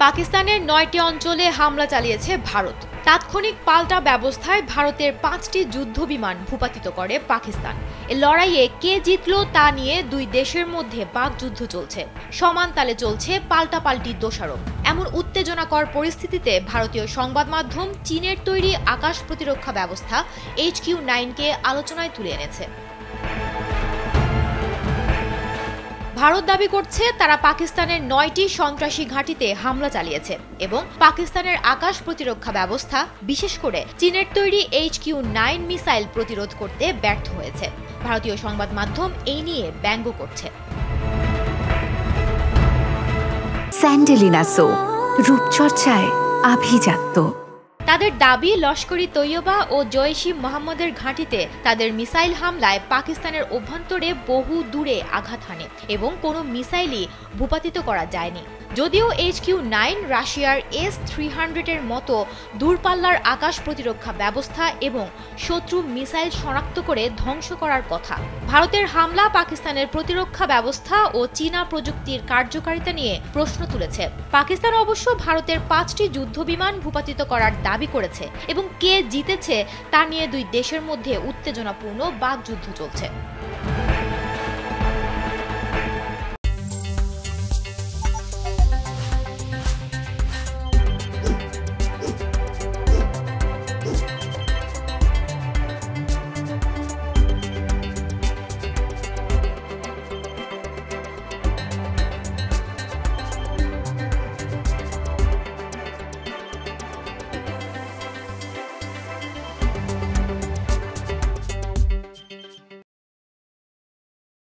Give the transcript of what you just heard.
পাকিস্তানের ৯টি অঞ্চলে হামলা চালিয়েছে ভারত। তাৎক্ষণিক পাল্টা ব্যবস্থায় ভারতের ৫টি যুদ্ধবিমান ভূপাতিত করে পাকিস্তান। এ লড়াইয়ে কে জিতল তা নিয়ে দুই দেশের মধ্যে বাকযুদ্ধ চলছে। সমান তালে চলছে পাল্টাপাল্টি দোষারোপ। এমন উত্তেজনাকর পরিস্থিতিতে ভারতীয় সংবাদ মাধ্যম চীনের তৈরি আকাশ প্রতিরক্ষা ব্যবস্থা HQ-9কে আলোচনায় তুলে এনেছে। ভারত দাবি করছে তারা পাকিস্তানের ৯টি সন্ত্রাসী ঘাঁটিতে হামলা চালিয়েছে এবং পাকিস্তানের আকাশ প্রতিরক্ষা ব্যবস্থা বিশেষ করে চীনের তৈরি HQ-9 মিসাইল প্রতিরোধ করতে ব্যর্থ হয়েছে। ভারতীয় সংবাদ মাধ্যম এই নিয়ে ব্যঙ্গ করছে। স্যান্ডেলিনা সো, রূপচর্চায় আভিজাত্য। তাদের দাবি লস্করি তৈয়বা ও জৈশ-ই মোহাম্মদের ঘাঁটিতে তাদের মিসাইল হামলায় পাকিস্তানের অভ্যন্তরে বহু দূরে আঘাত হানে এবং কোনো মিসাইলই ভূপাতিত করা যায়নি। যদিও HQ-9 রাশিয়ার S-300-এর মতো দূরপাল্লার আকাশ প্রতিরক্ষা ব্যবস্থা এবং শত্রু মিসাইল শনাক্ত করে ধ্বংস করার কথা। ভারতের হামলা পাকিস্তানের প্রতিরক্ষা ব্যবস্থা ও চীনা প্রযুক্তির কার্যকারিতা নিয়ে প্রশ্ন তুলেছে। পাকিস্তান অবশ্য ভারতের ৫টি যুদ্ধবিমান ভূপাতিত করার দাবি করেছে এবং কে জিতেছে তা নিয়ে দুই দেশের মধ্যে উত্তেজনাপূর্ণ বাকযুদ্ধ চলছে।